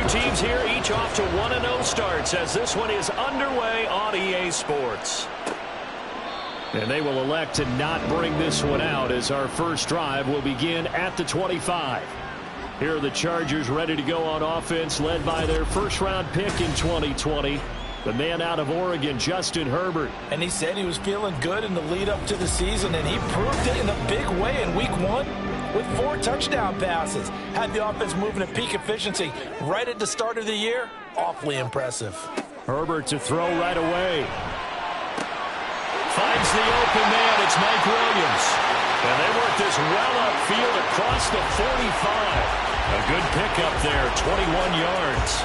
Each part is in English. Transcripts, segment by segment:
two teams here, each off to 1-0 starts as this one is underway on EA Sports. And they will elect to not bring this one out as our first drive will begin at the 25. Here are the Chargers ready to go on offense, led by their first-round pick in 2020, the man out of Oregon, Justin Herbert. And he said he was feeling good in the lead-up to the season, and he proved it in a big way in Week 1 with 4 touchdown passes. Had the offense moving at peak efficiency right at the start of the year. Awfully impressive. Herbert to throw right away. Finds the open man. It's Mike Williams. And they work this well upfield across the 45. A good pickup there, 21 yards.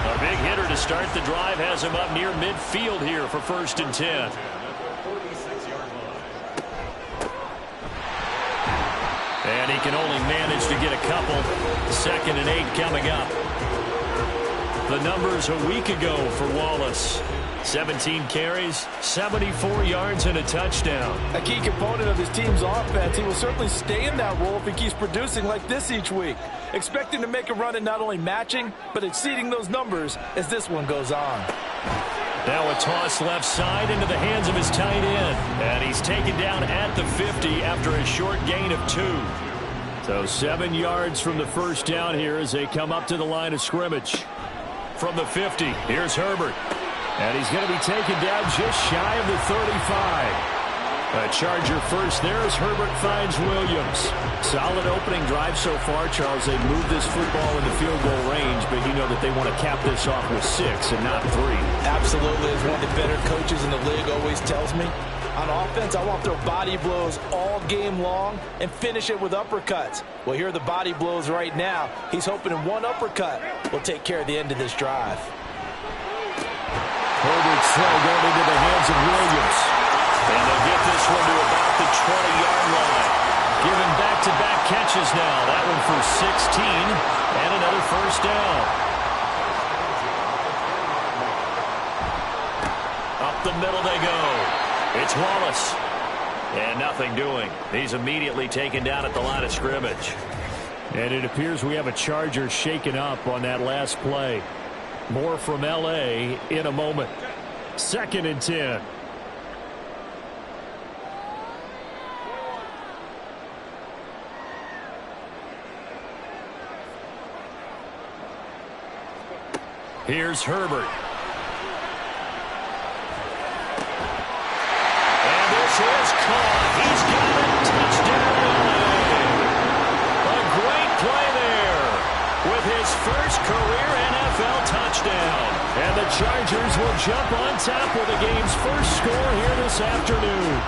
A big hitter to start the drive has him up near midfield here for 1st and 10. And he can only manage to get a couple. 2nd and 8 coming up. The numbers a week ago for Wallace. 17 carries, 74 yards, and a touchdown. A key component of his team's offense. He will certainly stay in that role if he keeps producing like this each week. Expect him to make a run at not only matching, but exceeding those numbers as this one goes on. Now a toss left side into the hands of his tight end. And he's taken down at the 50 after a short gain of 2. So 7 yards from the first down here as they come up to the line of scrimmage. From the 50, here's Herbert. And he's going to be taken down just shy of the 35. A Charger first there as Herbert finds Williams. Solid opening drive so far, Charles. They've moved this football into field goal range, but you know that they want to cap this off with 6 and not 3. Absolutely. As one of the better coaches in the league always tells me, on offense, I want to throw body blows all game long and finish it with uppercuts. Well, here are the body blows right now. He's hoping in one uppercut will take care of the end of this drive. Herbert's throw going into the hands of Williams. And they'll get this one to about the 20-yard line. Giving back-to-back catches now. That one for 16 and another first down. Up the middle they go. It's Wallace. And nothing doing. He's immediately taken down at the line of scrimmage. And it appears we have a Charger shaken up on that last play. More from L.A. in a moment. 2nd and 10. Here's Herbert. And this is caught. He's got it. Touchdown. A great play there with his first career NFL touchdown. And the Chargers will jump on top with the game's first score here this afternoon.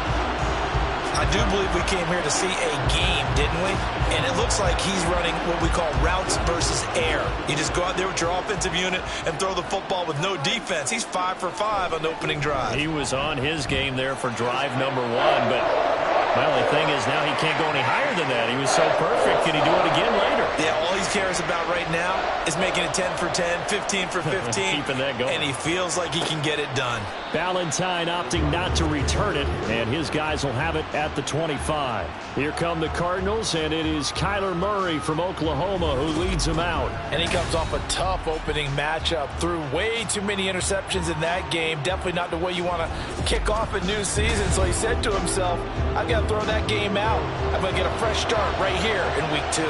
I do believe we came here to see a game, didn't we? And it looks like he's running what we call routes versus air. You just go out there with your offensive unit and throw the football with no defense. He's 5 for 5 on the opening drive. He was on his game there for drive number 1, but well, the thing is now he can't go any higher than that. He was so perfect. Can he do it again later? Yeah, all he cares about right now is making it 10 for 10, 15 for 15. Keeping that going. And he feels like he can get it done. Ballantyne opting not to return it, and his guys will have it at the 25. Here come the Cardinals, and it is Kyler Murray from Oklahoma who leads them out. And he comes off a tough opening matchup. Threw way too many interceptions in that game. Definitely not the way you want to kick off a new season. So he said to himself, I've got to throw that game out. I'm going to get a fresh start right here in Week 2.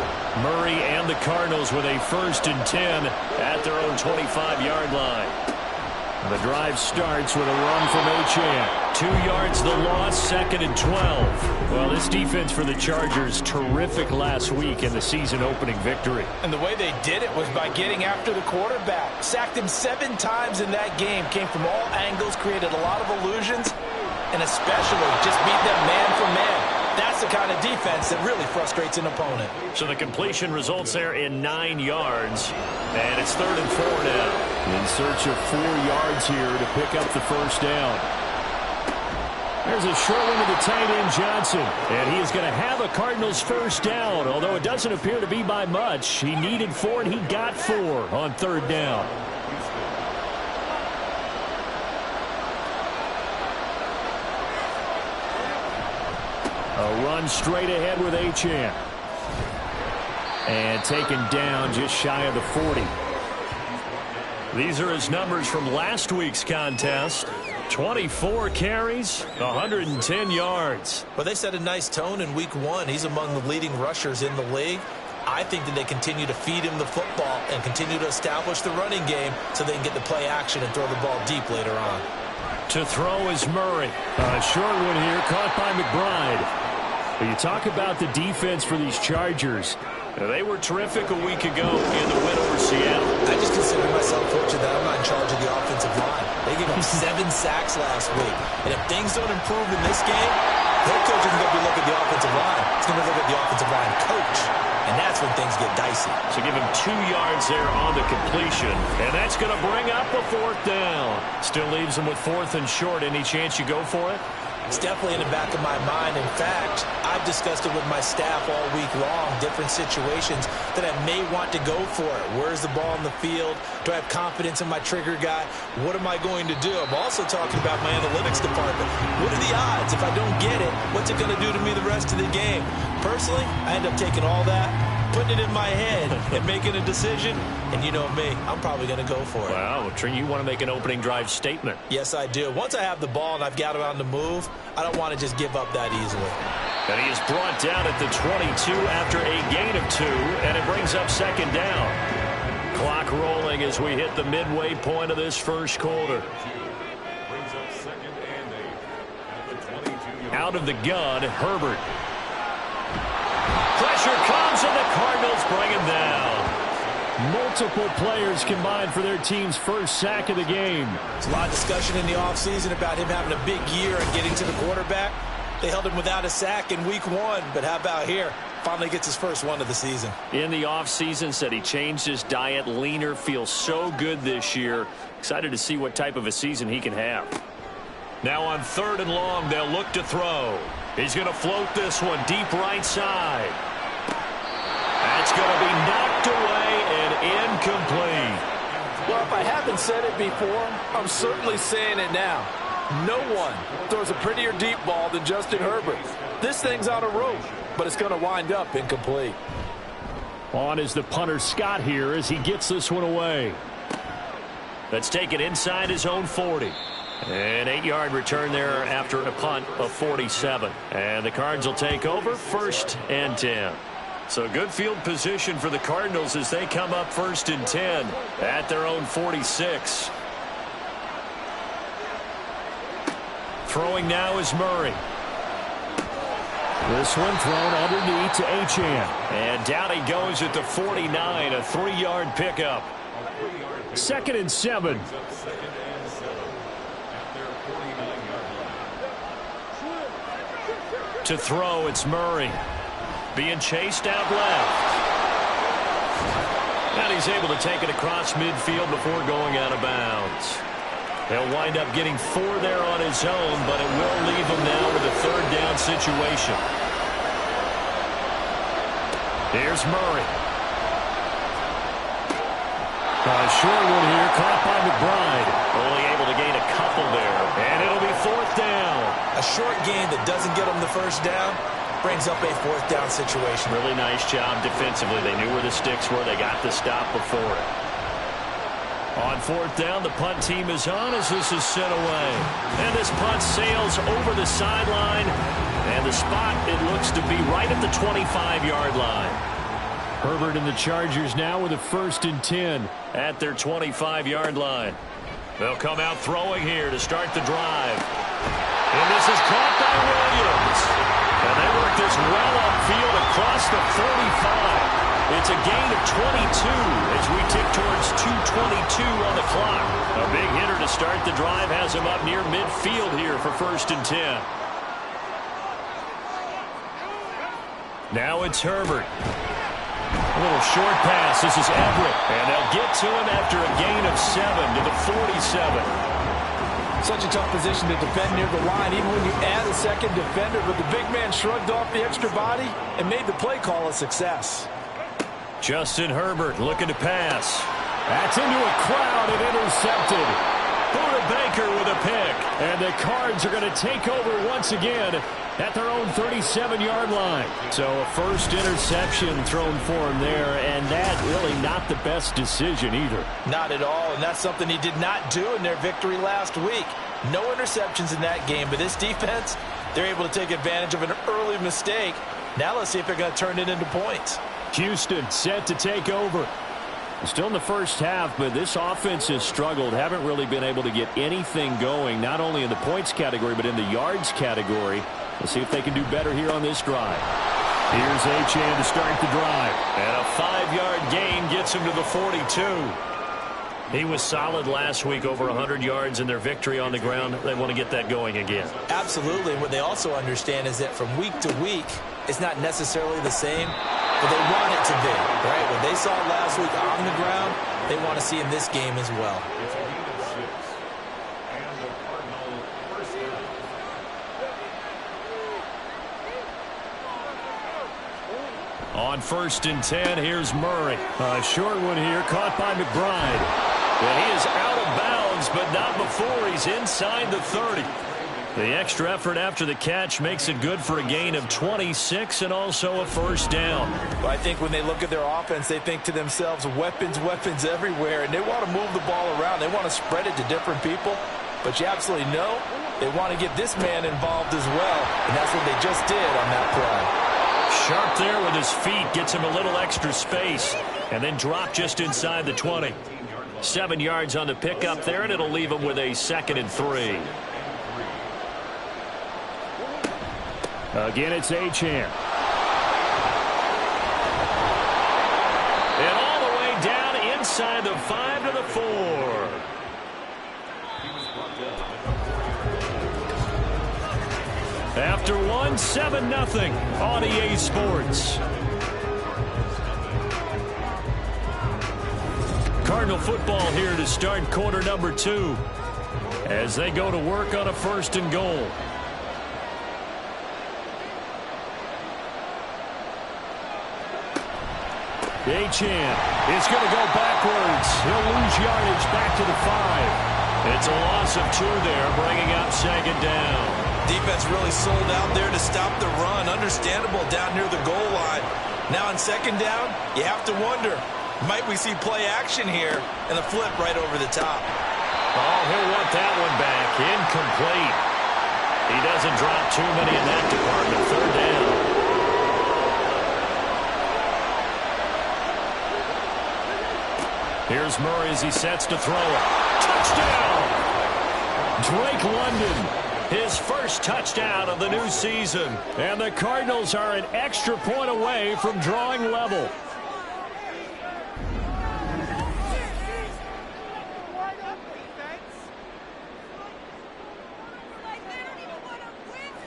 Murray and the Cardinals with a 1st and 10 at their own 25-yard line. The drive starts with a run from Achane. 2 yards the loss, 2nd and 12. Well, this defense for the Chargers, terrific last week in the season-opening victory. And the way they did it was by getting after the quarterback. Sacked him 7 times in that game. Came from all angles, created a lot of illusions, and especially just beat them man for man. That's the kind of defense that really frustrates an opponent. So the completion results there in 9 yards, and it's 3rd and 4 now. In search of 4 yards here to pick up the first down. There's a short one to the tight end, Johnson, and he is going to have a Cardinals first down, although it doesn't appear to be by much. He needed 4, and he got 4 on 3rd down. A run straight ahead with Achane. And taken down just shy of the 40. These are his numbers from last week's contest. 24 carries, 110 yards. Well, they set a nice tone in week 1. He's among the leading rushers in the league. I think that they continue to feed him the football and continue to establish the running game so they can get the play action and throw the ball deep later on. To throw is Murray. A short one here, caught by McBride. But you talk about the defense for these Chargers. They were terrific a week ago in the win over Seattle. I just consider myself fortunate that I'm not in charge of the offensive line. They gave up 7 sacks last week. And if things don't improve in this game, head coach isn't going to be looking at the offensive line. He's going to look at the offensive line coach. And that's when things get dicey. So give him 2 yards there on the completion. And that's going to bring up a 4th down. Still leaves him with 4th and short. Any chance you go for it? It's definitely in the back of my mind. In fact, I've discussed it with my staff all week long, different situations that I may want to go for it. Where's the ball in the field? Do I have confidence in my trigger guy? What am I going to do? I'm also talking about my analytics department. What are the odds? If I don't get it, what's it going to do to me the rest of the game? Personally, I end up taking all that, putting it in my head, and making a decision. And you know me, I'm probably going to go for it. Wow, Trey, you want to make an opening drive statement. Yes, I do. Once I have the ball and I've got it on the move, I don't want to just give up that easily. And he is brought down at the 22 after a gain of 2, and it brings up 2nd down. Clock rolling as we hit the midway point of this first quarter. Out of the gun, Herbert. Pressure comes, and the Cardinals bring him down. Multiple players combined for their team's first sack of the game. There's a lot of discussion in the offseason about him having a big year and getting to the quarterback. They held him without a sack in week 1, but how about here? Finally gets his first one of the season. In the offseason, said he changed his diet, leaner, feels so good this year. Excited to see what type of a season he can have. Now on 3rd and long, they'll look to throw. He's going to float this one deep right side. That's going to be knocked away and incomplete. Well, if I haven't said it before, I'm certainly saying it now. No one throws a prettier deep ball than Justin Herbert. This thing's on a rope, but it's going to wind up incomplete. On is the punter Scott here as he gets this one away. Let's take it inside his own 40. An 8-yard return there after a punt of 47. And the Cards will take over 1st and 10. So good field position for the Cardinals as they come up 1st and 10 at their own 46. Throwing now is Murray. This one thrown underneath to Achane. And down he goes at the 49, a 3-yard pickup. 2nd and 7. To throw, it's Murray. Being chased out left. And he's able to take it across midfield before going out of bounds. They'll wind up getting 4 there on his own, but it will leave him now with a 3rd down situation. Here's Murray. A short one here, caught by McBride. Only able to gain a couple there, and it'll be 4th down. A short gain that doesn't get him the 1st down brings up a 4th down situation. Really nice job defensively. They knew where the sticks were. They got the stop before it. On 4th down, the punt team is on as this is sent away. And this punt sails over the sideline. And the spot, it looks to be right at the 25-yard line. Herbert and the Chargers now with a 1st and 10 at their 25-yard line. They'll come out throwing here to start the drive. And this is caught by Williams. And they work this well upfield across the 45. It's a gain of 22 as we tick towards 2:22 on the clock. A big hitter to start the drive has him up near midfield here for 1st and 10. Now it's Herbert. A little short pass. This is Everett. And they'll get to him after a gain of 7 to the 47. Such a tough position to defend near the line, even when you add a 2nd defender. But the big man shrugged off the extra body and made the play call a success. Justin Herbert looking to pass. That's into a crowd and intercepted. Buda Baker with a pick. And the Cards are going to take over once again at their own 37-yard line. So a first interception thrown for him there, and that really not the best decision either. Not at all, and that's something he did not do in their victory last week. No interceptions in that game, but this defense, they're able to take advantage of an early mistake. Now let's see if they're going to turn it into points. Houston set to take over. Still in the first half, but this offense has struggled. Haven't really been able to get anything going, not only in the points category, but in the yards category. Let's see if they can do better here on this drive. Here's Achane to start the drive. And a 5-yard gain gets him to the 42. He was solid last week, over 100 yards in their victory on the ground. They want to get that going again. Absolutely. And what they also understand is that from week to week, it's not necessarily the same, but they want it to be, right? What they saw last week on the ground, they want to see in this game as well. On 1st and 10, here's Murray. A short one here, caught by McBride. And he is out of bounds, but not before he's inside the 30. The extra effort after the catch makes it good for a gain of 26 and also a first down. Well, I think when they look at their offense, they think to themselves, weapons, weapons everywhere, and they want to move the ball around. They want to spread it to different people, but you absolutely know they want to get this man involved as well, and that's what they just did on that play. Sharp there with his feet, gets him a little extra space, and then drop just inside the 20. 7 yards on the pickup there, and it'll leave him with a 2nd and 3. Again, it's Achane. And all the way down inside the 5 to the 4. After one, 7-0 on EA Sports. Cardinal football here to start quarter number 2 as they go to work on a 1st and goal. Achane is going to go backwards. He'll lose yardage back to the 5. It's a loss of 2 there, bringing up 2nd down. Defense really sold out there to stop the run. Understandable down near the goal line. Now on 2nd down, you have to wonder, might we see play action here and a flip right over the top? Oh, he'll want that one back. Incomplete. He doesn't drop too many in that department. 3rd down. Here's Murray as he sets to throw it. Touchdown! Drake London, his first touchdown of the new season. And the Cardinals are an extra point away from drawing level.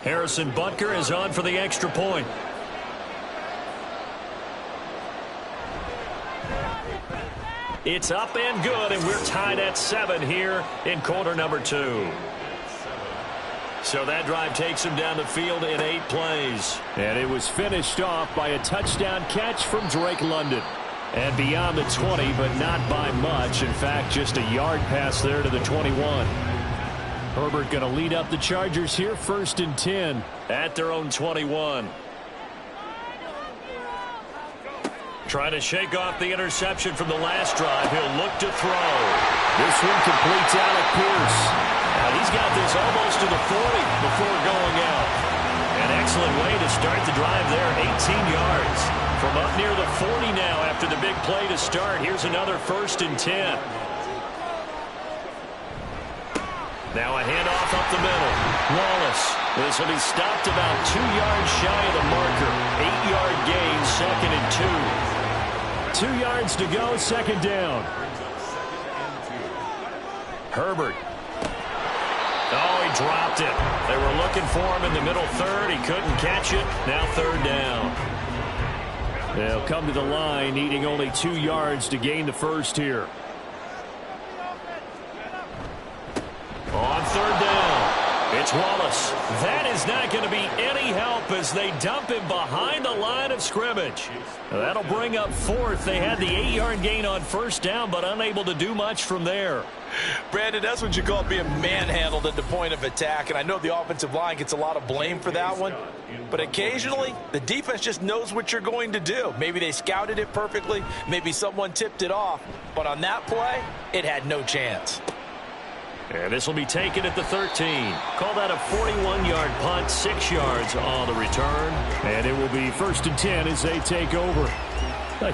Harrison Butker is on for the extra point. It's up and good, and we're tied at 7 here in quarter number 2. So that drive takes him down the field in 8 plays. And it was finished off by a touchdown catch from Drake London. And beyond the 20, but not by much. In fact, just a yard pass there to the 21. Herbert going to lead up the Chargers here, 1st and 10 at their own 21. Trying to shake off the interception from the last drive. He'll look to throw. This one completes Alec Pierce. Now he's got this almost to the 40 before going out. An excellent way to start the drive there, 18 yards. From up near the 40 now after the big play to start. Here's another 1st and 10. Now a handoff up the middle. Wallace. This will be stopped about 2 yards shy of the marker. 8-yard gain, 2nd and 2. 2 yards to go, 2nd down. Herbert. Oh, he dropped it. They were looking for him in the middle 3rd. He couldn't catch it. Now 3rd down. They'll come to the line, needing only 2 yards to gain the 1st here. On 3rd down, It's Wallace. That is not going to be any help as they dump him behind the line of scrimmage. That'll bring up fourth. They had the 8-yard gain on first down, but unable to do much from there. Brandon, that's what you call being manhandled at the point of attack, and I know the offensive line gets a lot of blame for that one, but occasionally the defense just knows what you're going to do. Maybe they scouted it perfectly, maybe someone tipped it off, but on that play, it had no chance. And this will be taken at the 13. Call that a 41-yard punt, 6 yards on the return. And it will be 1st and 10 as they take over.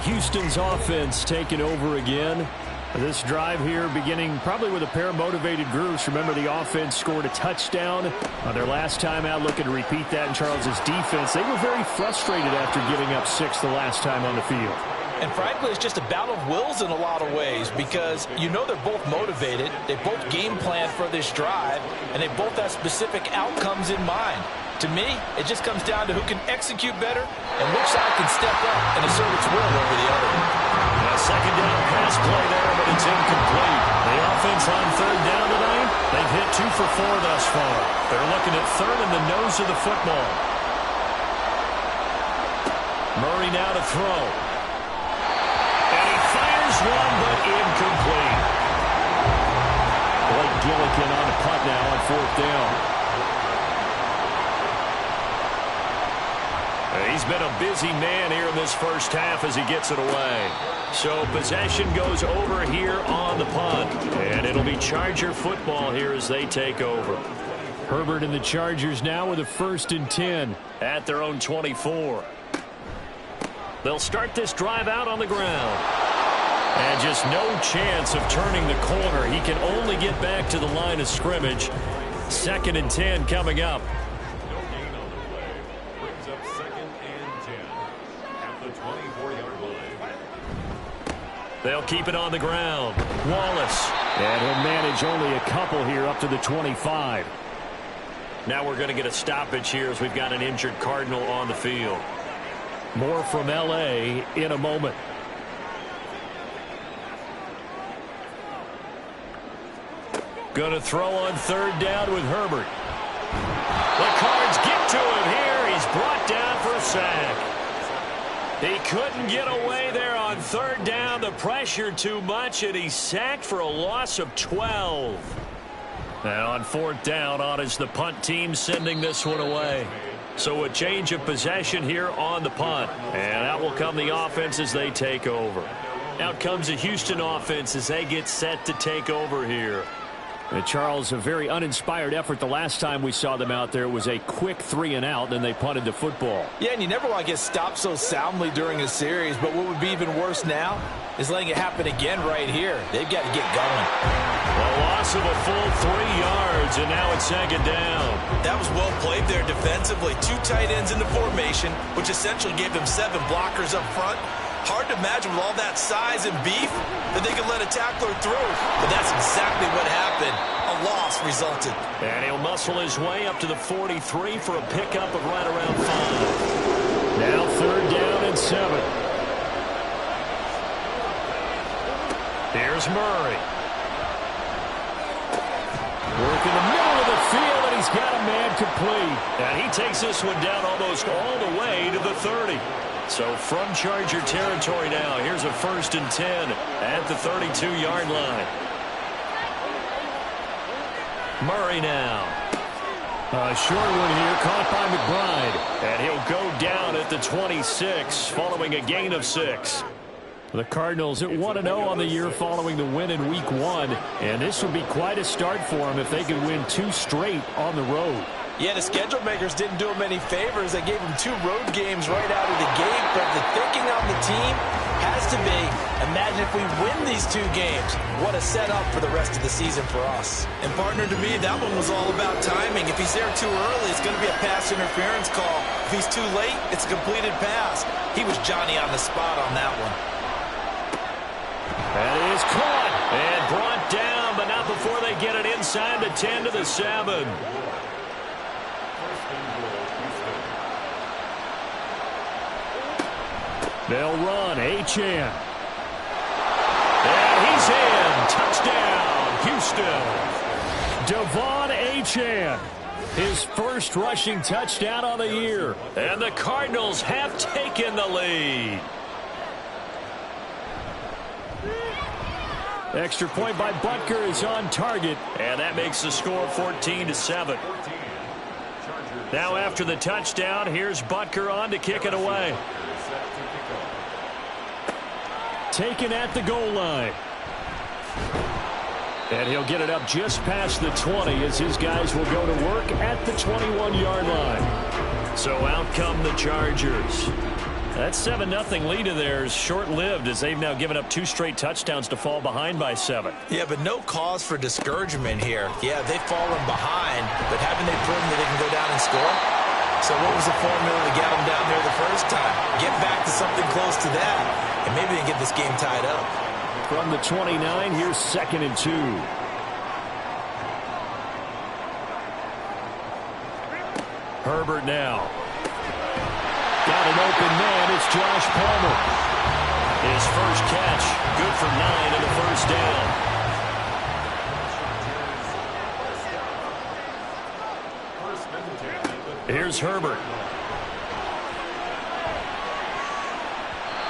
Houston's offense taking over again. This drive here beginning probably with a pair of motivated groups. Remember, the offense scored a touchdown on their last time out, looking to repeat that in Charles's defense. They were very frustrated after giving up 6 the last time on the field. And frankly, it's just a battle of wills in a lot of ways because you know they're both motivated, they both game plan for this drive, and they both have specific outcomes in mind. To me, it just comes down to who can execute better and which side can step up and assert its will over the other. A second down pass play there, but it's incomplete. The offense on third down tonight, they've hit 2 for 4 thus far. They're looking at third in the nose of the football. Murray now to throw. One, but incomplete. Blake Gillikin on the punt now on 4th down. He's been a busy man here in this first half as he gets it away. So possession goes over here on the punt. And it'll be Charger football here as they take over. Herbert and the Chargers now with a 1st and 10 at their own 24. They'll start this drive out on the ground. And just no chance of turning the corner. He can only get back to the line of scrimmage. 2nd and 10 coming up. No gain on the play. Brings up 2nd and 10 at the 24-yard line. They'll keep it on the ground. Wallace. And he'll manage only a couple here up to the 25. Now we're going to get a stoppage here as we've got an injured Cardinal on the field. More from L.A. in a moment. Going to throw on third down with Herbert. The Cards get to him here. He's brought down for a sack. He couldn't get away there on third down. The pressure too much, and he's sacked for a loss of 12. Now on 4th down, on is the punt team sending this one away. So a change of possession here on the punt. And out will come the offense as they take over. Out comes the Houston offense as they get set to take over here. And Charles, a very uninspired effort the last time we saw them out there. It was a quick 3 and out, then they punted the football. Yeah, and you never want to get stopped so soundly during a series, but what would be even worse now is letting it happen again right here. They've got to get going. A loss of a full 3 yards, and now it's 2nd down. That was well played there defensively. 2 tight ends in the formation, which essentially gave them 7 blockers up front. Hard to imagine with all that size and beef that they could let a tackler through. But that's exactly what happened. A loss resulted. And he'll muscle his way up to the 43 for a pickup of right around 5. Now 3rd down and 7. Here's Murray. Work in the middle of the field, and he's got a man complete. And he takes this one down almost all the way to the 30. So from Charger territory now, here's a 1st and 10 at the 32-yard line. Murray now. A short one here, caught by McBride. And he'll go down at the 26, following a gain of 6. The Cardinals at 1-0 on the year following the win in Week 1. And this would be quite a start for them if they could win 2 straight on the road. Yeah, the schedule makers didn't do him any favors. They gave him 2 road games right out of the gate. But the thinking on the team has to be, imagine if we win these 2 games. What a setup for the rest of the season for us. And partner, to me, that one was all about timing. If he's there too early, it's going to be a pass interference call. If he's too late, it's a completed pass. He was Johnny on the spot on that one. That is caught and brought down, but not before they get it inside the 10 to the 7. They'll run. Achane. And he's in. Touchdown, Houston. Devon Achane. His first rushing touchdown on the year. And the Cardinals have taken the lead. Extra point by Butker is on target. And that makes the score 14-7. Now after the touchdown, here's Butker on to kick it away. Taken at the goal line. And he'll get it up just past the 20 as his guys will go to work at the 21-yard line. So out come the Chargers. That 7-0 lead of theirs short-lived as they've now given up 2 straight touchdowns to fall behind by 7. Yeah, but no cause for discouragement here. Yeah, they've fallen behind, but haven't they proven that they can go down and score? So what was the formula to get them down there the first time? Get back to something close to that, and maybe they can get this game tied up. From the 29, here's 2nd and 2. Herbert now. Got an open man. It's Josh Palmer. His first catch. Good for 9 and a first down. Here's Herbert.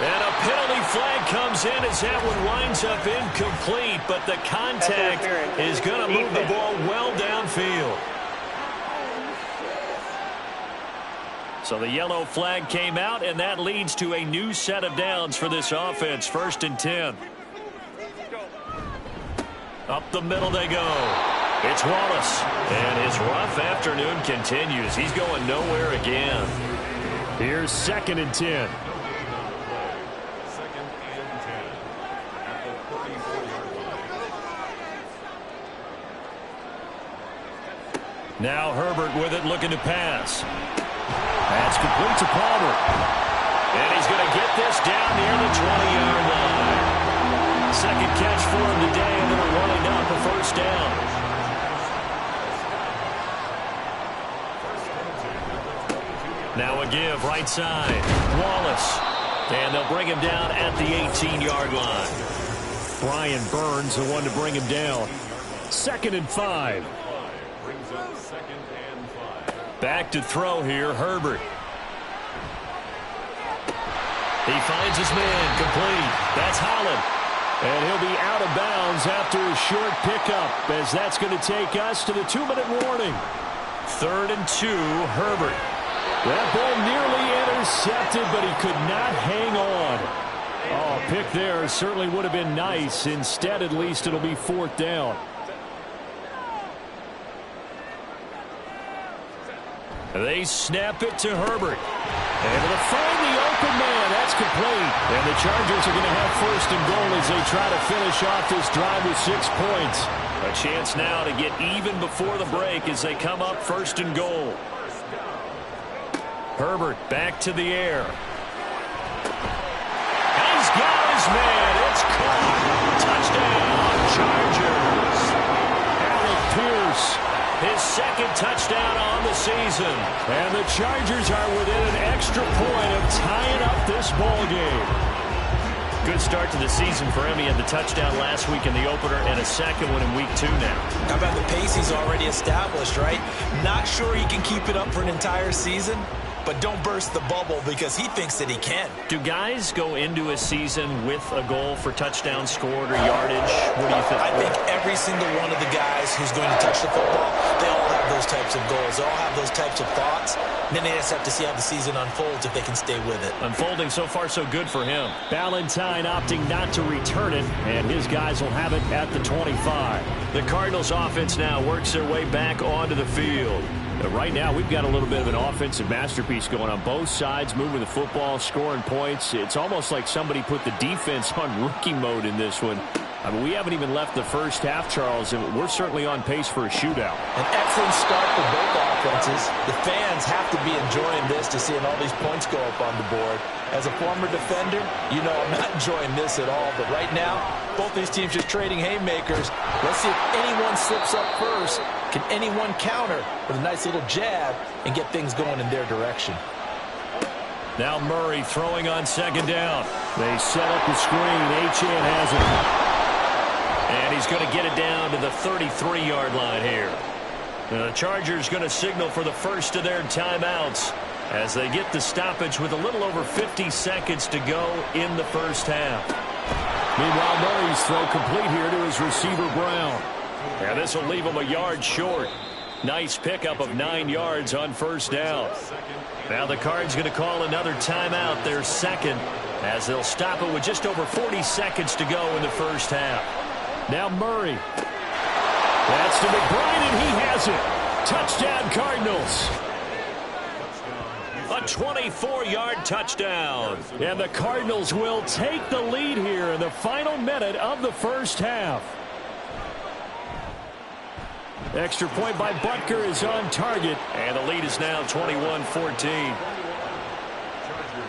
And a penalty flag comes in as that one winds up incomplete, but the contact is going to move the ball well downfield. So the yellow flag came out, and that leads to a new set of downs for this offense. 1st and 10. Up the middle they go. It's Wallace. And his rough afternoon continues. He's going nowhere again. Here's 2nd and 10. Now Herbert with it, looking to pass. That's complete to Palmer. And he's going to get this down near the 20-yard line. Second catch for him today, and it'll wind up a first down. Now a give, right side. Wallace. And they'll bring him down at the 18-yard line. Brian Burns, the one to bring him down. 2nd and 5. Back to throw here, Herbert. He finds his man, complete. That's Holland. And he'll be out of bounds after a short pickup, as that's going to take us to the 2-minute warning. 3rd and 2, Herbert. That ball nearly intercepted, but he could not hang on. Oh, pick there certainly would have been nice. Instead, at least, it'll be 4th down. They snap it to Herbert. Able to find the open man. That's complete. And the Chargers are going to have 1st and goal as they try to finish off this drive with 6 points. A chance now to get even before the break as they come up 1st and goal. Herbert back to the air. And he's got his man. It's caught. Touchdown, Chargers. Alec Pierce. His 2nd touchdown on the season. And the Chargers are within an extra point of tying up this ball game. Good start to the season for him. He had the touchdown last week in the opener and a 2nd one in week 2 now. How about the pace he's already established, right? Not sure he can keep it up for an entire season, but don't burst the bubble because he thinks that he can. Do guys go into a season with a goal for touchdowns scored or yardage? What do you think? I think every single one of the guys who's going to touch the football, they all have those types of goals. They all have those types of thoughts. And then they just have to see how the season unfolds if they can stay with it. Unfolding so far so good for him. Ballantyne opting not to return it, and his guys will have it at the 25. The Cardinals offense now works their way back onto the field. Right now, we've got a little bit of an offensive masterpiece going on both sides, moving the football, scoring points. It's almost like somebody put the defense on rookie mode in this one. I mean, we haven't even left the first half, Charles, and we're certainly on pace for a shootout. An excellent start for both offenses. The fans have to be enjoying this to seeing all these points go up on the board. As a former defender, you know I'm not enjoying this at all. But right now, both these teams just trading haymakers. Let's see if anyone slips up first. Can anyone counter with a nice little jab and get things going in their direction? Now Murray throwing on 2nd down. They set up the screen. Achane has it. And he's going to get it down to the 33-yard line here. The Chargers going to signal for the first of their timeouts as they get the stoppage with a little over 50 seconds to go in the first half. Meanwhile, Murray's throw complete here to his receiver, Brown. And this will leave him a yard short. Nice pickup of 9 yards on first down. Now the Cards going to call another timeout, their second, as they'll stop it with just over 40 seconds to go in the first half. Now Murray. That's to McBride, and he has it. Touchdown, Cardinals. A 24-yard touchdown. And the Cardinals will take the lead here in the final minute of the first half. Extra point by Butker is on target. And the lead is now 21-14.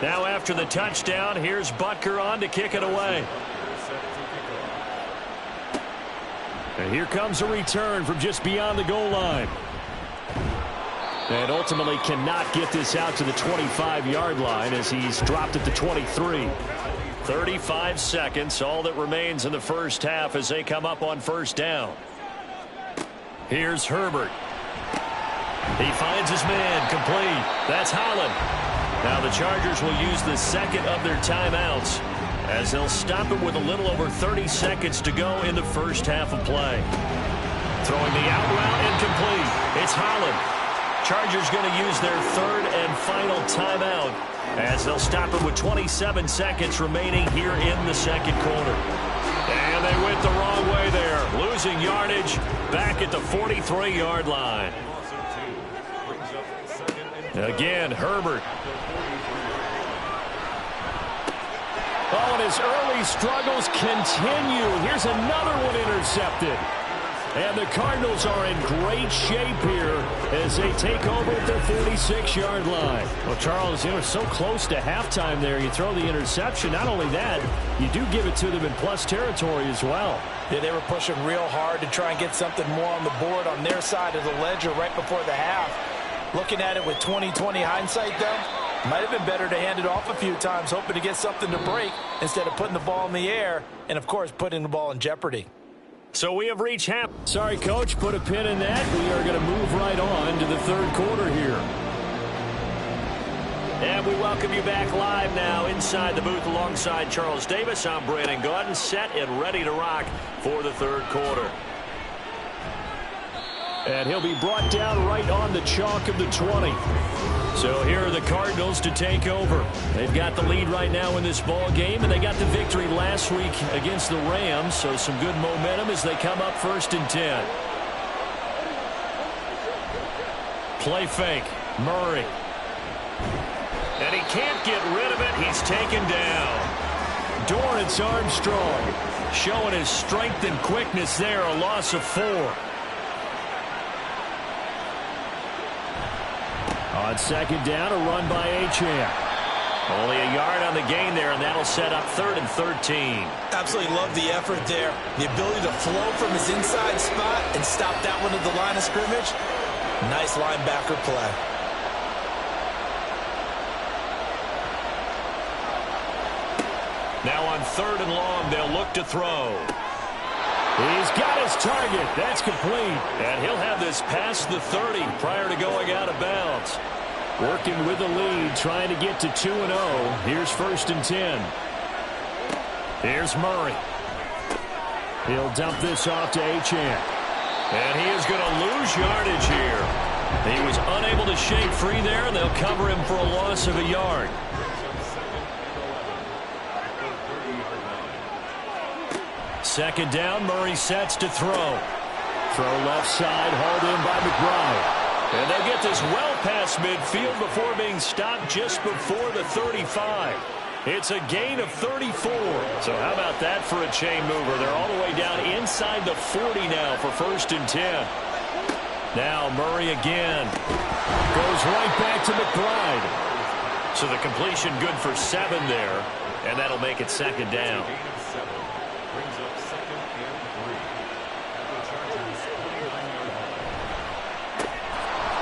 Now after the touchdown, here's Butker on to kick it away. And here comes a return from just beyond the goal line. And ultimately cannot get this out to the 25-yard line as he's dropped at the 23. 35 seconds, all that remains in the first half as they come up on first down. Here's Herbert. He finds his man, complete. That's Holland. Now the Chargers will use the second of their timeouts as they'll stop it with a little over 30 seconds to go in the first half of play. Throwing the out route incomplete. It's Holland. Chargers going to use their third and final timeout as they'll stop it with 27 seconds remaining here in the second quarter. And they went the wrong way there, losing yardage back at the 43-yard line. Again, Herbert. Oh, and his early struggles continue. Here's another one intercepted. And the Cardinals are in great shape here as they take over at their 46-yard line. Well, Charles, you were so close to halftime there. You throw the interception. Not only that, you do give it to them in plus territory as well. Yeah, they were pushing real hard to try and get something more on the board on their side of the ledger right before the half. Looking at it with 20/20 hindsight, though, might have been better to hand it off a few times, hoping to get something to break instead of putting the ball in the air and, of course, putting the ball in jeopardy. So we have reached half. Sorry, Coach, put a pin in that. We are going to move right on to the third quarter here. And we welcome you back live now inside the booth alongside Charles Davis. I'm Brandon Gaudin, set and ready to rock for the third quarter. And he'll be brought down right on the chalk of the 20. So here are the Cardinals to take over. They've got the lead right now in this ball game, and they got the victory last week against the Rams, so some good momentum as they come up 1st and 10. Play fake. Murray. And he can't get rid of it. He's taken down. Dorrance Armstrong showing his strength and quickness there, a loss of 4. On second down, a run by Achane. Only a yard on the gain there, and that'll set up 3rd and 13. Absolutely love the effort there. The ability to flow from his inside spot and stop that one at the line of scrimmage. Nice linebacker play. Now on 3rd and long, they'll look to throw. He's got his target. That's complete. And he'll have this past the 30 prior to going out of bounds. Working with the lead, trying to get to 2-0. Here's 1st and 10. Here's Murray. He'll dump this off to Achane. And he is going to lose yardage here. He was unable to shake free there, and they'll cover him for a loss of a yard. Second down, Murray sets to throw. Throw left side, hauled in by McBride. And they'll get this well past midfield before being stopped just before the 35. It's a gain of 34. So how about that for a chain mover? They're all the way down inside the 40 now for 1st and 10. Now Murray again. Goes right back to McBride. So the completion good for 7 there. And that'll make it 2nd down.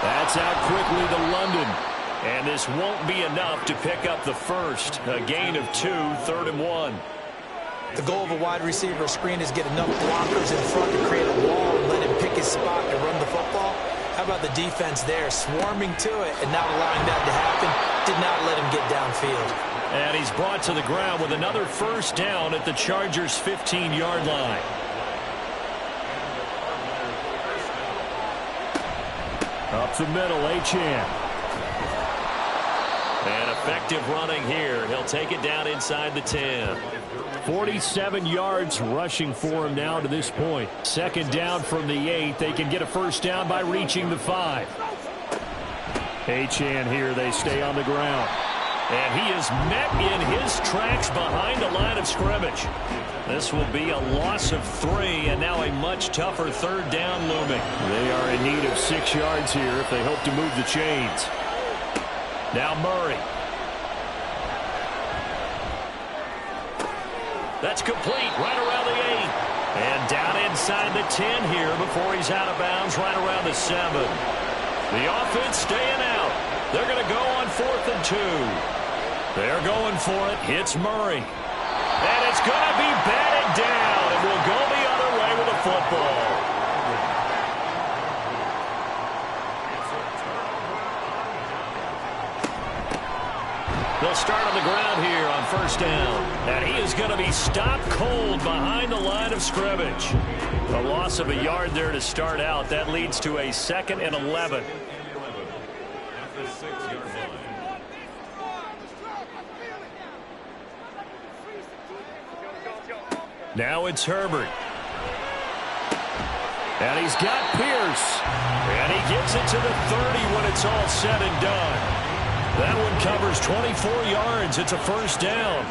That's out quickly to London. And this won't be enough to pick up the first. A gain of 2, 3rd and 1. The goal of a wide receiver screen is get enough blockers in front to create a wall and let him pick his spot and run the football. How about the defense there, swarming to it and not allowing that to happen? Did not let him get downfield. And he's brought to the ground with another first down at the Chargers' 15-yard line. Up the middle, Achane. And effective running here. He'll take it down inside the 10. 47 yards rushing for him now to this point. Second down from the 8. They can get a first down by reaching the 5. Achane here. They stay on the ground. And he is met in his tracks behind the line of scrimmage. This will be a loss of 3, and now a much tougher third down looming. They are in need of 6 yards here if they hope to move the chains. Now Murray. That's complete right around the 8. And down inside the 10 here before he's out of bounds right around the 7. The offense staying out. They're going to go on 4th and 2. They're going for it. Hits Murray. And it's going to be batted down. And will go the other way with the football. They'll start on the ground here on first down. And he is going to be stopped cold behind the line of scrimmage. A loss of a yard there to start out. That leads to a 2nd and 11. At the 6-yard line. Now it's Herbert. And he's got Pierce. And he gets it to the 30 when it's all said and done. That one covers 24 yards. It's a first down.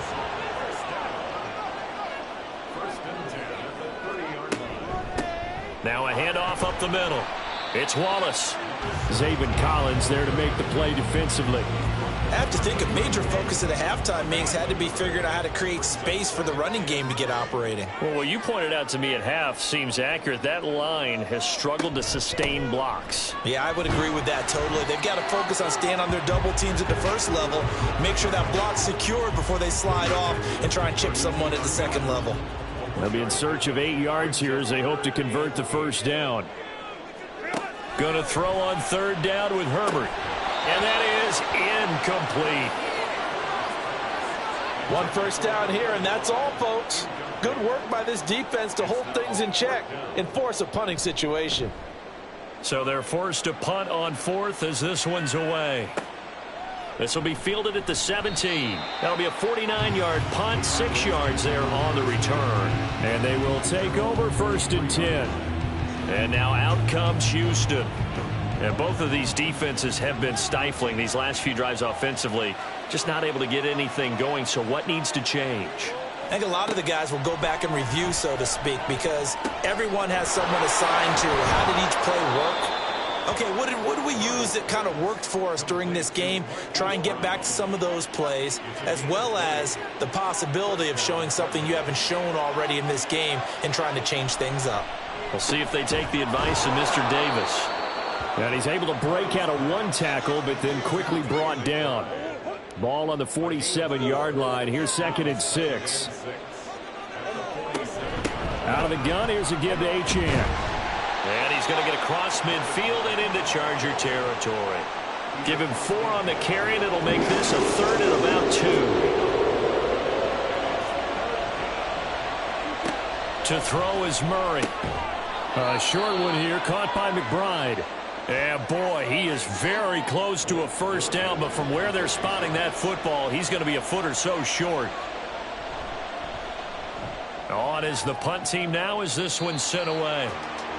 First and 10 at the 30-yard line. Now a handoff up the middle. It's Wallace. Zaven Collins there to make the play defensively. I have to think a major focus at the halftime, Mings, had to be figuring out how to create space for the running game to get operating. Well, what you pointed out to me at half seems accurate. That line has struggled to sustain blocks. Yeah, I would agree with that totally. They've got to focus on staying on their double teams at the first level, make sure that block's secured before they slide off and try and chip someone at the second level. They'll be in search of 8 yards here as they hope to convert the first down. Going to throw on third down with Herbert. And that is incomplete. One first down here, and that's all, folks. Good work by this defense to hold things in check and force a punting situation. So they're forced to punt on 4th as this one's away. This will be fielded at the 17. That'll be a 49-yard punt, 6 yards there on the return. And they will take over 1st and 10. And now out comes Houston. And both of these defenses have been stifling these last few drives offensively. Just not able to get anything going. So what needs to change? I think a lot of the guys will go back and review, so to speak, because everyone has someone assigned to how did each play work. Okay, what did we use that kind of worked for us during this game? Try and get back to some of those plays, as well as the possibility of showing something you haven't shown already in this game and trying to change things up. We'll see if they take the advice of Mr. Davis. And he's able to break out of one tackle, but then quickly brought down. Ball on the 47-yard line. Here's 2nd and 6. Out of the gun, here's a give to Achane. And he's going to get across midfield and into Charger territory. Give him 4 on the carry, and it'll make this a 3rd and about 2. To throw is Murray. A short one here, caught by McBride. And boy, he is very close to a first down, but from where they're spotting that football, he's going to be a foot or so short. On is the punt team now as this one's sent away.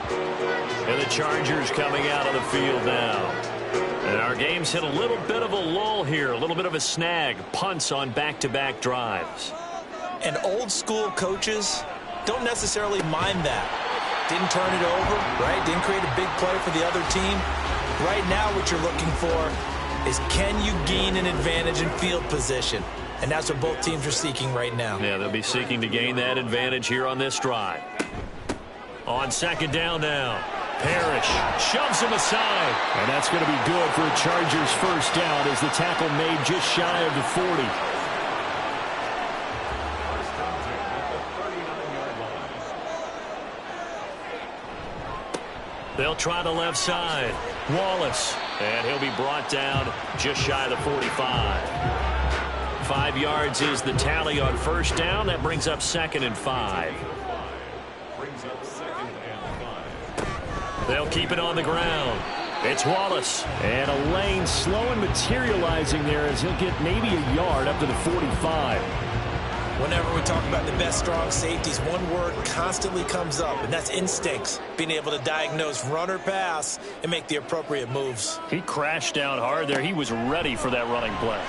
And the Chargers coming out of the field now. And our game's hit a little bit of a lull here, a little bit of a snag. Punts on back-to-back drives. And old school coaches don't necessarily mind that. Didn't turn it over, right? Didn't create a big play for the other team. Right now what you're looking for is can you gain an advantage in field position? And that's what both teams are seeking right now. Yeah, they'll be seeking to gain that advantage here on this drive. On 2nd down now. Parrish shoves him aside. And that's going to be good for a Chargers first down as the tackle made just shy of the 40. They'll try the left side. Wallace. And he'll be brought down just shy of the 45. 5 yards is the tally on first down. That brings up 2nd and 5. They'll keep it on the ground. It's Wallace. And a lane slow and materializing there as he'll get maybe a yard up to the 45. Whenever we talk about the best strong safeties, one word constantly comes up, and that's instincts. Being able to diagnose run or pass and make the appropriate moves. He crashed down hard there. He was ready for that running play.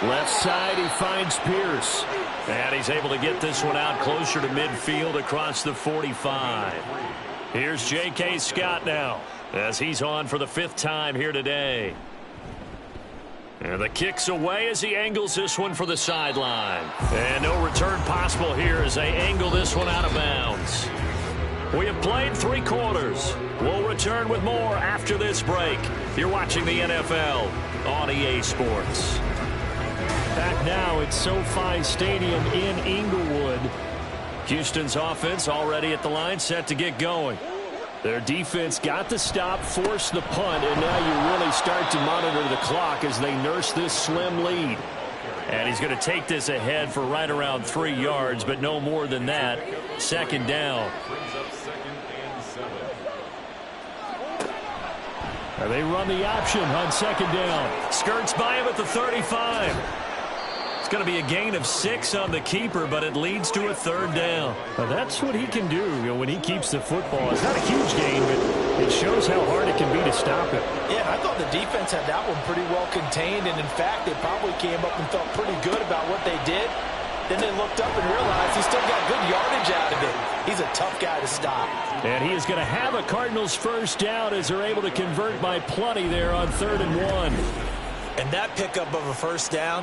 Left side, he finds Pierce. And he's able to get this one out closer to midfield across the 45. Here's J.K. Scott now as he's on for the 5th time here today. And the kick's away as he angles this one for the sideline. And no return possible here as they angle this one out of bounds. We have played 3 quarters. We'll return with more after this break. You're watching the NFL on EA Sports. Back now at SoFi Stadium in Inglewood. Houston's offense already at the line, set to get going. Their defense got the stop, forced the punt, and now you really start to monitor the clock as they nurse this slim lead. And he's going to take this ahead for right around 3 yards, but no more than that. 2nd down. And they run the option on 2nd down. Skirts by him at the 35. It's going to be a gain of 6 on the keeper, but it leads to a 3rd down. Well, that's what he can do, when he keeps the football. It's not a huge gain, but it shows how hard it can be to stop it. Yeah, I thought the defense had that one pretty well contained, and in fact, they probably came up and felt pretty good about what they did. Then they looked up and realized he still got good yardage out of it. He's a tough guy to stop. And he is going to have a Cardinals 1st down as they're able to convert by plenty there on 3rd and 1. And that pickup of a 1st down,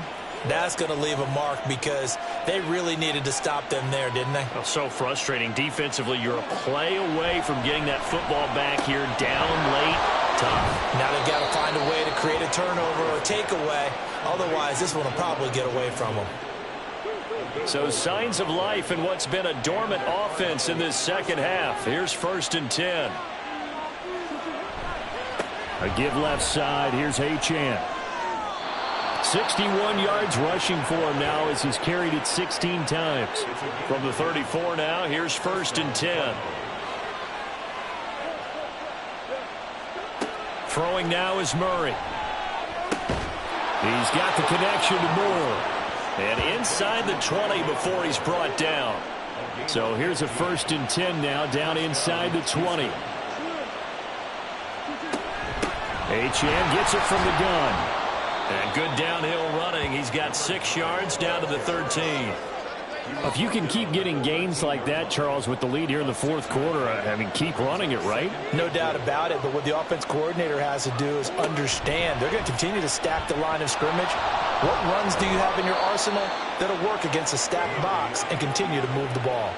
that's going to leave a mark because they really needed to stop them there, didn't they? Well, so frustrating. Defensively, you're a play away from getting that football back here down late. Tough. Now they've got to find a way to create a turnover or takeaway. Otherwise, this one will probably get away from them. So signs of life in what's been a dormant offense in this 2nd half. Here's 1st and 10. A give left side. Here's Achane. 61 yards rushing for him now as he's carried it 16 times. From the 34 now, here's 1st and 10. Throwing now is Murray. He's got the connection to Moore. And inside the 20 before he's brought down. So here's a 1st and 10 now, down inside the 20. Achane gets it from the gun. And good downhill running. He's got 6 yards down to the 13. If you can keep getting gains like that, Charles, with the lead here in the 4th quarter, I mean, keep running it, right? No doubt about it, but what the offense coordinator has to do is understand. They're going to continue to stack the line of scrimmage. What runs do you have in your arsenal that'll work against a stacked box and continue to move the ball?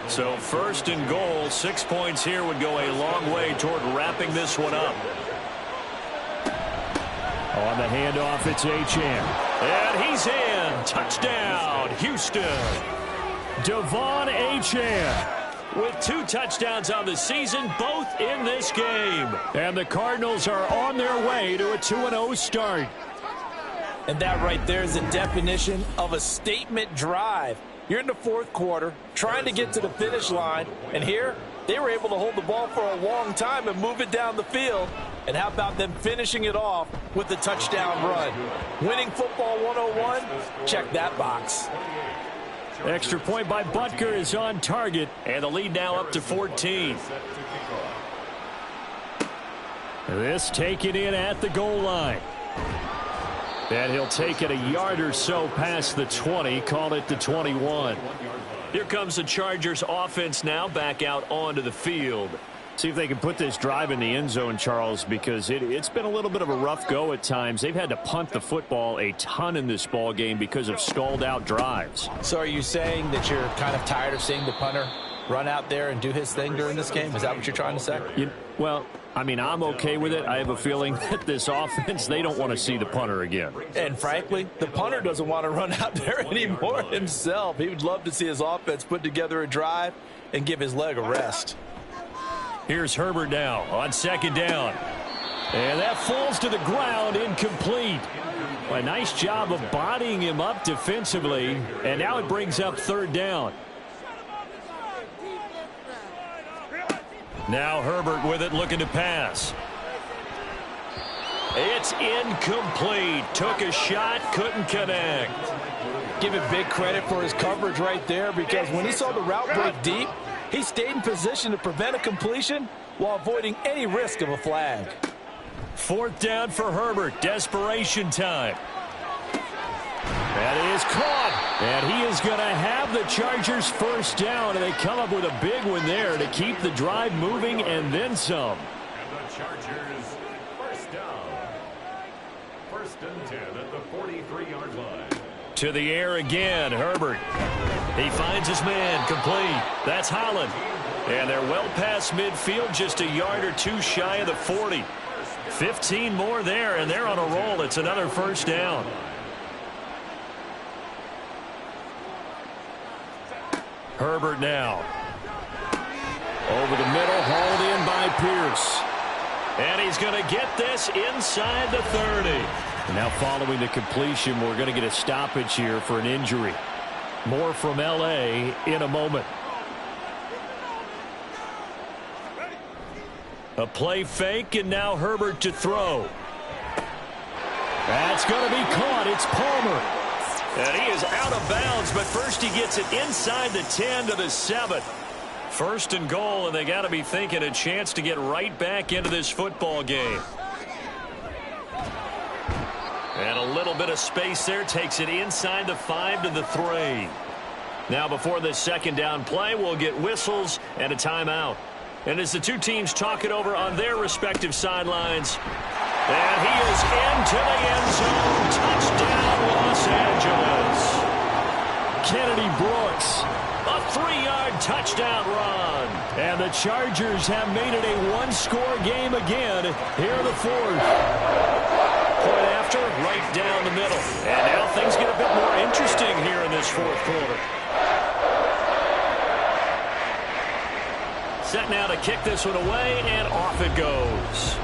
So 1st and goal, 6 points here would go a long way toward wrapping this one up. On the handoff, it's Achane. And he's in. Touchdown, Houston. Devon Achane with 2 touchdowns on the season, both in this game. And the Cardinals are on their way to a 2-0 start. And that right there is the definition of a statement drive. You're in the 4th quarter, trying to get to the finish line, and here they were able to hold the ball for a long time and move it down the field. And how about them finishing it off with the touchdown run? Winning football 101, check that box. Extra point by Butker is on target, and the lead now up to 14. This taken in at the goal line. And he'll take it a yard or so past the 20, call it the 21. Here comes the Chargers offense now back out onto the field. See if they can put this drive in the end zone, Charles, because it's been a little bit of a rough go at times. They've had to punt the football a ton in this ball game because of stalled out drives. So are you saying that you're kind of tired of seeing the punter run out there and do his thing during this game? Is that what you're trying to say? Well, I mean, I'm okay with it. I have a feeling that this offense, they don't want to see the punter again. And frankly, the punter doesn't want to run out there anymore himself. He would love to see his offense put together a drive and give his leg a rest. Here's Herbert now on second down. And that falls to the ground, incomplete. A nice job of bodying him up defensively. And now it brings up third down. Now Herbert with it, looking to pass. It's incomplete. Took a shot, couldn't connect. Give him big credit for his coverage right there, because when he saw the route break deep, he stayed in position to prevent a completion while avoiding any risk of a flag. Fourth down for Herbert. Desperation time. That is caught. And he is going to have the Chargers first down, and they come up with a big one there to keep the drive moving and then some. And the Chargers first down. First and 10 at the 43-yard line. To the air again, Herbert. He finds his man, complete. That's Holland. And they're well past midfield, just a yard or two shy of the 40. 15 more there, and they're on a roll. It's another first down. Herbert now. Over the middle, hauled in by Pierce. And he's going to get this inside the 30. Now following the completion, we're going to get a stoppage here for an injury. More from L.A. in a moment. A play fake, and now Herbert to throw. That's going to be caught. It's Palmer. And he is out of bounds, but first he gets it inside the 10 to the 7. First and goal, and they got to be thinking a chance to get right back into this football game. And a little bit of space there, takes it inside the 5 to the 3. Now before this second down play, we'll get whistles and a timeout. And as the two teams talk it over on their respective sidelines, and he is into the end zone. Touchdown, Los Angeles. Kennedy Brooks, a 3-yard touchdown run. And the Chargers have made it a one-score game again here in the fourth. Point after, right down the middle. And now things get a bit more interesting here in this fourth quarter. Set now to kick this one away, and off it goes.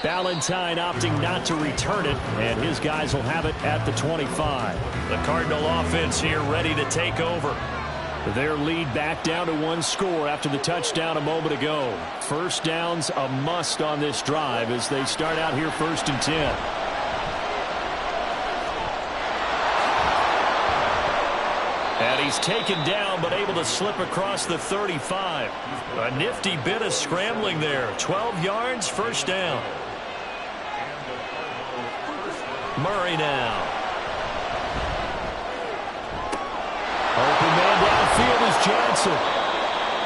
Valentine opting not to return it, and his guys will have it at the 25. The Cardinal offense here ready to take over. Their lead back down to one score after the touchdown a moment ago. First down's a must on this drive as they start out here first and 10. And he's taken down but able to slip across the 35. A nifty bit of scrambling there. 12 yards, first down. Murray now. Open man downfield is Johnson.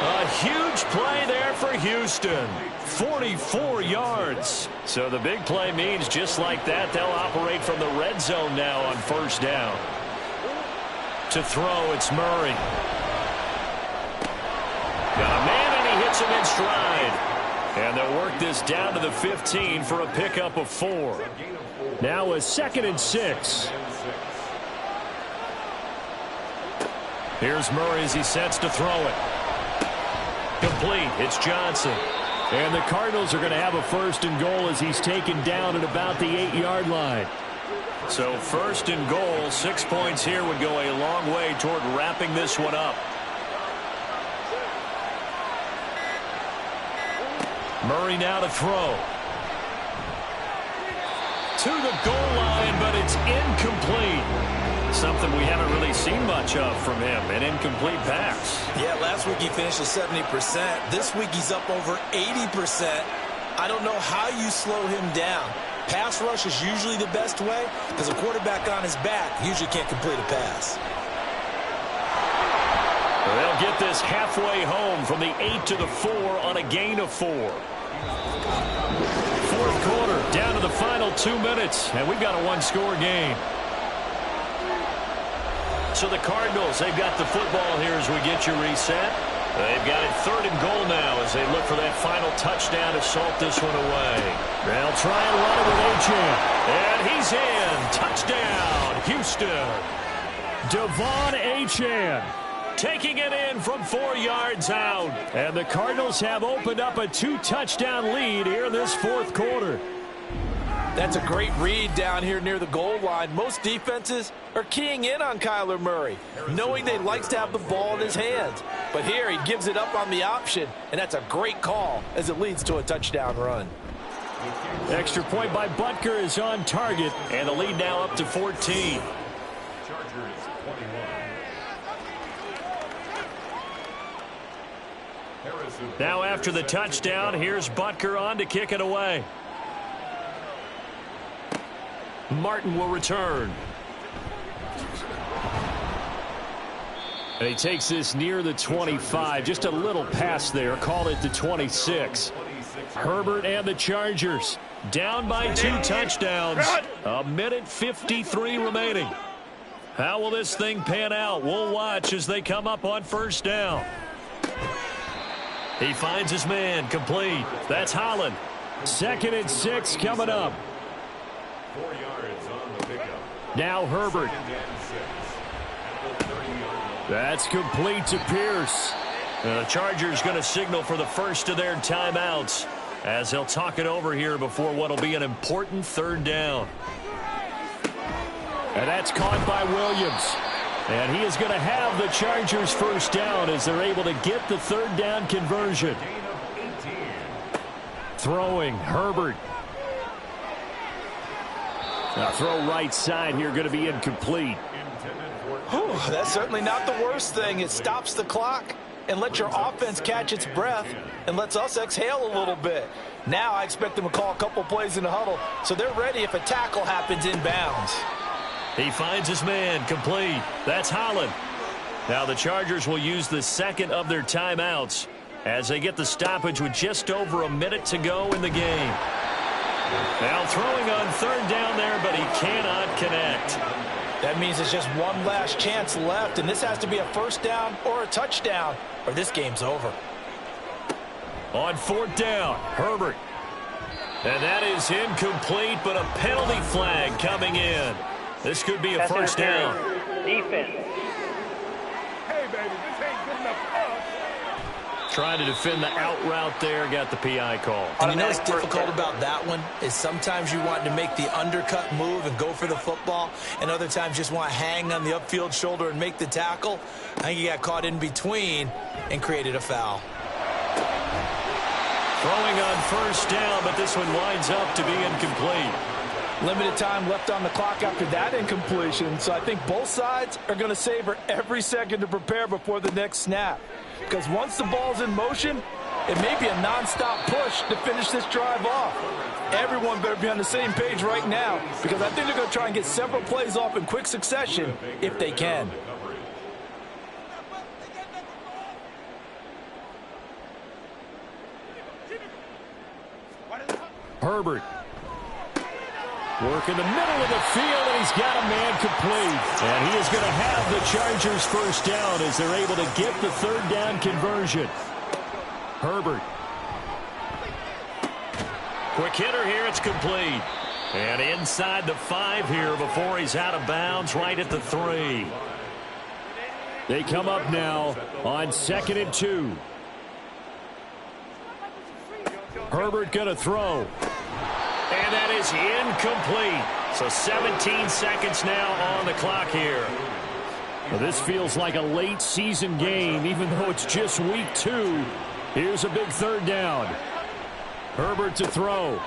A huge play there for Houston. 44 yards. So the big play means just like that, they'll operate from the red zone now on first down. To throw, it's Murray. Got a man, and he hits him in stride. And they'll work this down to the 15 for a pickup of 4. Now a 2nd and 6. Here's Murray as he sets to throw it. Complete. It's Johnson. And the Cardinals are going to have a first and goal as he's taken down at about the 8-yard line. So first and goal, 6 points here would go a long way toward wrapping this one up. Murray now to throw. To the goal line, but it's incomplete. Something we haven't really seen much of from him, an incomplete pass. Yeah, last week he finished at 70%. This week he's up over 80%. I don't know how you slow him down. Pass rush is usually the best way because a quarterback on his back usually can't complete a pass. They'll get this halfway home from the 8 to the 4 on a gain of 4. Fourth quarter, down to the final 2 minutes, and we've got a one-score game. So the Cardinals, they've got the football here as we get you reset. They've got it 3rd and goal now as they look for that final touchdown to salt this one away. They'll try and run it with Achane. And he's in. Touchdown, Houston. Devon Achane taking it in from 4 yards out. And the Cardinals have opened up a 2-touchdown lead here in this fourth quarter. That's a great read down here near the goal line. Most defenses are keying in on Kyler Murray, knowing they likes to have the ball in his hands. But here he gives it up on the option, and that's a great call as it leads to a touchdown run. Extra point by Butker is on target, and the lead now up to 14. Chargers 21. Now after the touchdown, here's Butker on to kick it away. Martin will return. And he takes this near the 25. Just a little pass there. Call it the 26. Herbert and the Chargers down by 2 touchdowns. 1:53 remaining. How will this thing pan out? We'll watch as they come up on first down. He finds his man complete. That's Holland. 2nd and 6 coming up. 4 yards on the pickup. Now Herbert. That's complete to Pierce. The Chargers going to signal for the first of their timeouts as they'll talk it over here before what will be an important 3rd down. And that's caught by Williams. And he is going to have the Chargers first down as they're able to get the 3rd down conversion. Throwing, Herbert. Now throw right side here, going to be incomplete. Whew, that's certainly not the worst thing. It stops the clock and lets your offense catch its breath and lets us exhale a little bit. Now I expect them to call a couple plays in the huddle so they're ready if a tackle happens inbounds. He finds his man complete. That's Holland. Now the Chargers will use the 2nd of their timeouts as they get the stoppage with just over a minute to go in the game. Now throwing on 3rd down there, but he cannot connect. That means it's just one last chance left, and this has to be a first down or a touchdown, or this game's over. On 4th down, Herbert. And that is incomplete, but a penalty flag coming in. This could be a first down. Defense. Hey, baby, this ain't good enough for us. Trying to defend the out route there, got the PI call. And you know what's difficult about that one is sometimes you want to make the undercut move and go for the football, and other times just want to hang on the upfield shoulder and make the tackle. I think he got caught in between and created a foul. Throwing on first down, but this one winds up to be incomplete. Limited time left on the clock after that incompletion, so I think both sides are going to savor every second to prepare before the next snap. Because once the ball's in motion, it may be a nonstop push to finish this drive off. Everyone better be on the same page right now, because I think they're going to try and get several plays off in quick succession if they can. Herbert. Work in the middle of the field, and he's got a man complete. And he is going to have the Chargers first down as they're able to get the 3rd down conversion. Herbert. Quick hitter here, it's complete. And inside the 5 here before he's out of bounds, right at the 3. They come up now on 2nd and 2. Herbert going to throw. And that is incomplete. So 17 seconds now on the clock here. Well, this feels like a late season game, even though it's just week 2. Here's a big 3rd down. Herbert to throw.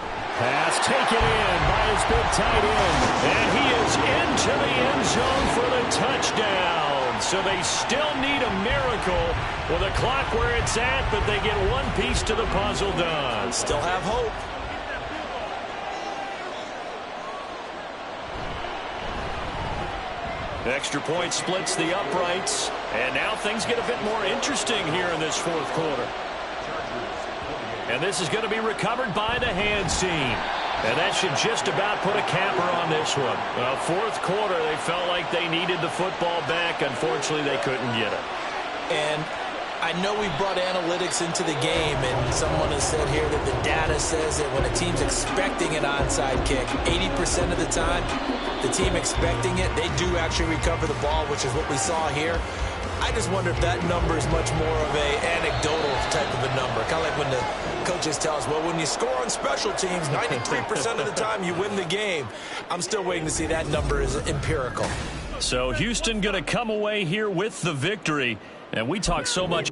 Pass taken in by his big tight end. And he is into the end zone for the touchdown. So they still need a miracle with a clock where it's at, but they get one piece to the puzzle done. Still have hope. Extra point splits the uprights. And now things get a bit more interesting here in this 4th quarter. And this is going to be recovered by the hands team. And that should just about put a capper on this one. 4th quarter, they felt like they needed the football back. Unfortunately, they couldn't get it. And I know we brought analytics into the game, and someone has said here that the data says that when a team's expecting an onside kick, 80% of the time, the team expecting it, they do actually recover the ball, which is what we saw here. I just wonder if that number is much more of a anecdotal type of a number. Kind of like when the coaches tell us, well, when you score on special teams, 93% of the time you win the game. I'm still waiting to see that number is empirical. So Houston going to come away here with the victory. And we talk so much